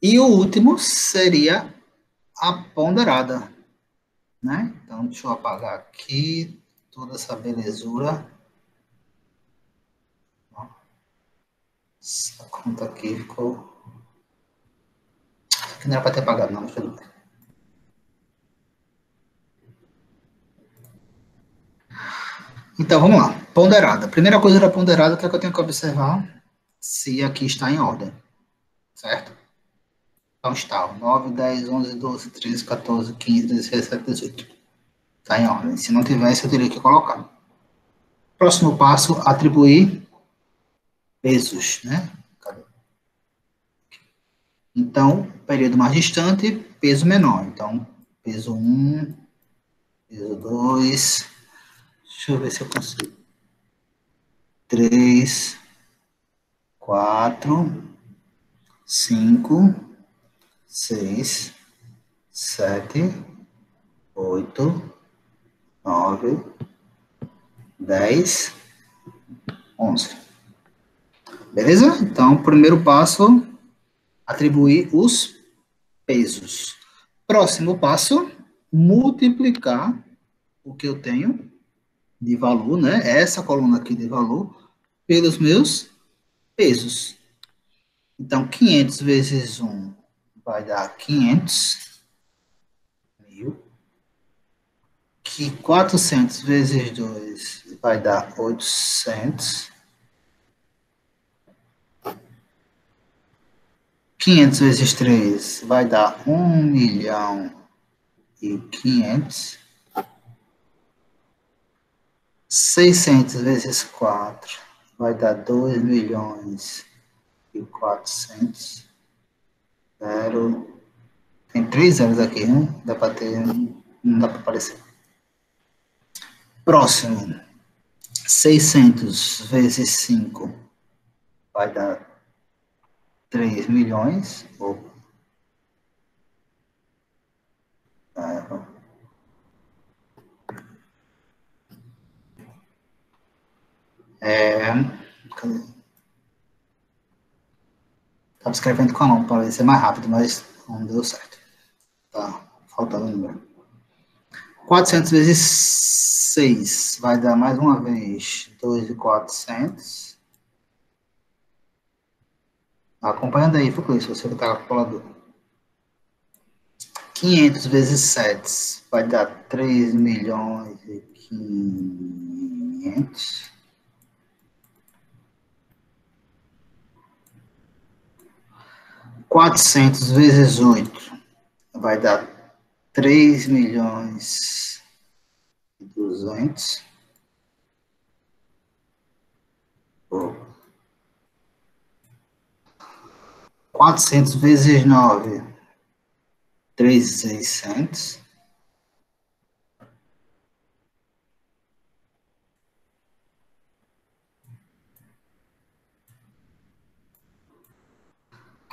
E o último seria a ponderada, né? Então, deixa eu apagar aqui toda essa belezura. Essa conta aqui ficou... Aqui não era para ter apagado, não, mas tudo bem. Então, vamos lá. Ponderada. Primeira coisa da ponderada que é que eu tenho que observar se aqui está em ordem, certo? Então está, 9, 10, 11, 12, 13, 14, 15, 16, 17, 18. Está em ordem. Se não tivesse, eu teria que colocar. Próximo passo, atribuir pesos, né? Então, período mais distante, peso menor. Então, peso 1, peso 2, deixa eu ver se eu consigo. 3, 4, 5, 6, 7, 8, 9, 10, 11. Beleza? Então, primeiro passo, atribuir os pesos. Próximo passo, multiplicar o que eu tenho de valor, né? Essa coluna aqui de valor, pelos meus pesos. Então, 500 vezes 1 vai dar 500 mil. Que 400 vezes 2 vai dar 800. 500 vezes 3 vai dar 1.500.000. 600 vezes 4 vai dar 2.400.000. Tem 3 zeros aqui, né? Dá para ter, não dá para aparecer. Próximo. 600 vezes 5 vai dar 3 milhões. Cadê? Estava escrevendo com a mão para ser mais rápido, mas não deu certo. Tá faltando um número. 400 vezes 6 vai dar mais uma vez 2.400. Acompanhando aí, Fuclê, se você botar a calculadora. 500 vezes 7 vai dar 3.500.000. 400 vezes 8 vai dar 3.200.000. 400 vezes 9, 3.600.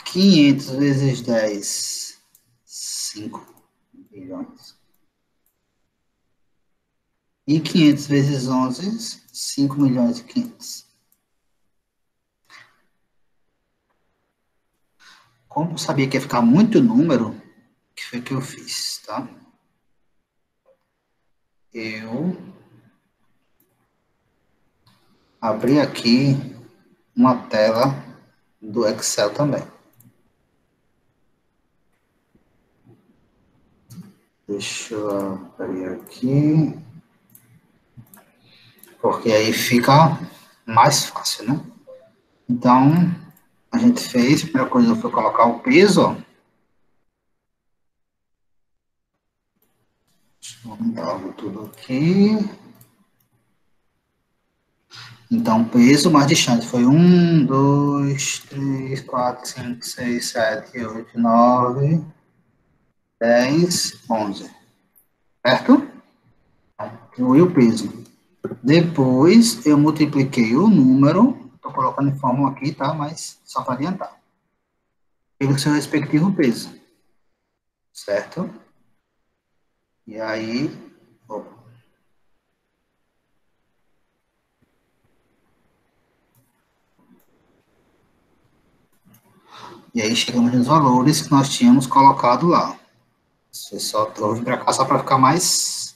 500 vezes 10, 5 milhões. E 500 vezes 11, 5 milhões e 500. Como eu sabia que ia ficar muito número, o que foi que eu fiz, tá? Eu abri aqui uma tela do Excel também. Deixa eu abrir aqui, porque aí fica mais fácil, né? Então, a gente fez, a primeira coisa foi colocar o peso, ó. Deixa eu aumentar tudo aqui. Então, peso mais distante foi 1, 2, 3, 4, 5, 6, 7, 8, 9, 10, 11. Certo? Inclui o peso. Depois, eu multipliquei o número, estou colocando em fórmula aqui, tá? Mas só para adiantar. Pelo seu respectivo peso. Certo? E aí, opa. E aí chegamos nos valores que nós tínhamos colocado lá. Você só trouxe para cá só para ficar mais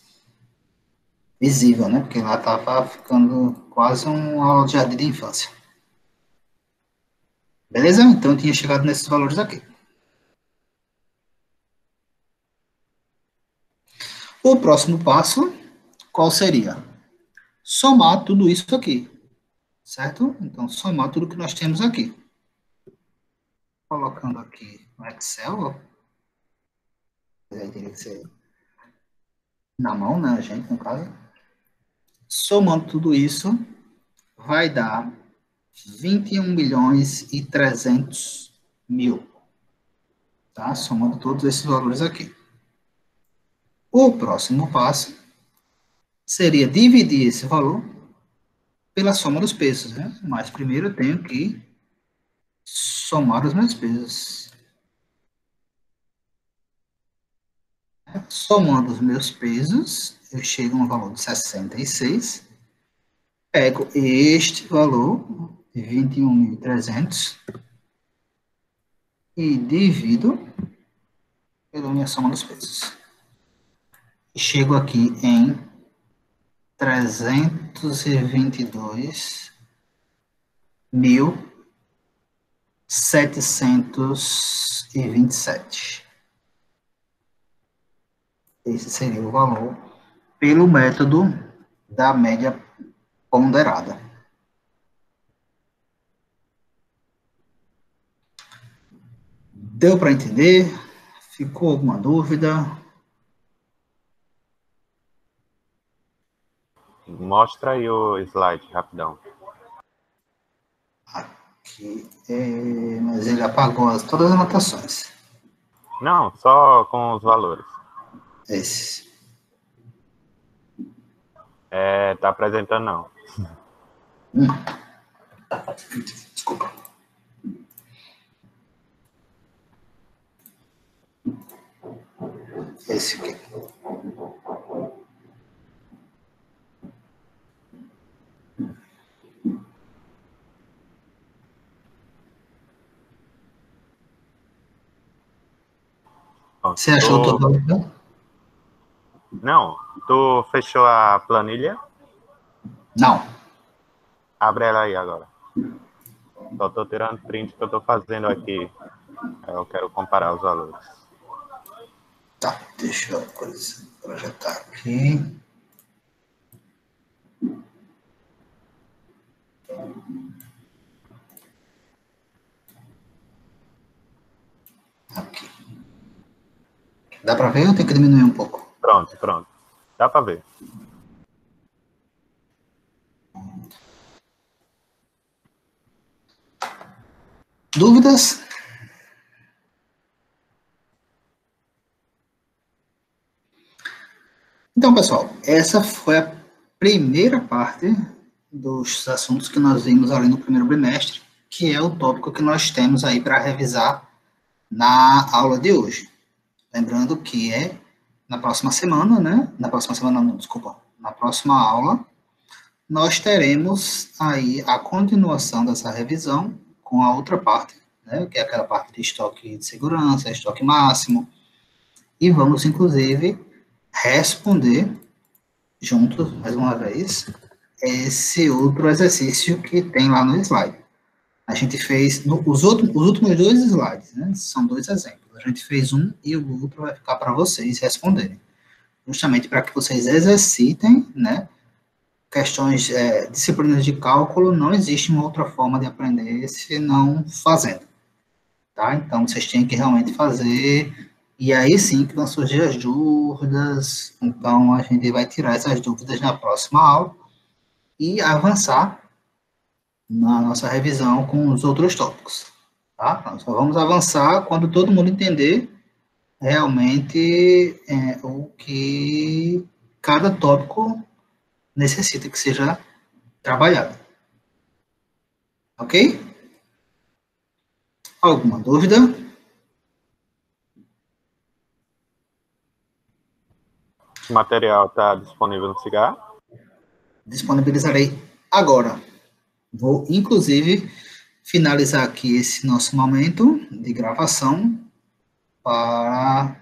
visível, né? Porque lá estava ficando quase uma aula de jardim de infância. Beleza? Então eu tinha chegado nesses valores aqui. O próximo passo, qual seria? Somar tudo isso aqui. Certo? Então, somar tudo que nós temos aqui. Colocando aqui no Excel, ó. Aí teria que ser na mão, né, gente, no caso. Somando tudo isso, vai dar 21.300.000. Tá? Somando todos esses valores aqui. O próximo passo seria dividir esse valor pela soma dos pesos, né? Mas primeiro eu tenho que somar os meus pesos. Somando os meus pesos, eu chego no valor de 66. Pego este valor, de 21.300, e divido pela minha soma dos pesos. E chego aqui em 322.727. Esse seria o valor pelo método da média ponderada. Deu para entender? Ficou alguma dúvida? Mostra aí o slide, rapidão. aqui. Mas ele apagou todas as anotações. Não, só com os valores. Esses. Tá apresentando não. Desculpa. Esse aqui. Você achou tudo? Não. Tu fechou a planilha? Não. Abre ela aí agora. Só tô tirando print que eu tô fazendo aqui. Eu quero comparar os valores. Tá, deixa eu projetar aqui. Aqui. Dá para ver ou tem que diminuir um pouco? Pronto. Dá para ver. Dúvidas? Então, pessoal, essa foi a primeira parte dos assuntos que nós vimos ali no primeiro bimestre, que é o tópico que nós temos aí para revisar na aula de hoje. Lembrando que é na próxima semana, né? Na próxima aula, nós teremos aí a continuação dessa revisão com a outra parte, né? Que é aquela parte de estoque de segurança, estoque máximo, e vamos, inclusive, responder juntos, mais uma vez, esse outro exercício que tem lá no slide. A gente fez, os últimos dois slides, né, são dois exemplos. A gente fez um e o outro vai ficar para vocês responderem. Justamente para que vocês exercitem, né, questões, disciplinas de cálculo, não existe uma outra forma de aprender senão fazendo. Tá? Então, vocês têm que realmente fazer, e aí sim que vão surgir as dúvidas. Então, a gente vai tirar essas dúvidas na próxima aula e avançar na nossa revisão com os outros tópicos. Tá? Nós só vamos avançar quando todo mundo entender realmente o que cada tópico necessita que seja trabalhado. Ok? Alguma dúvida? O material está disponível no Cigar? Disponibilizarei agora. Vou, inclusive, finalizar aqui esse nosso momento de gravação para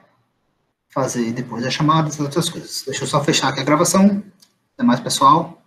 fazer depois as chamadas e outras coisas. Deixa eu só fechar aqui a gravação. Até mais, pessoal.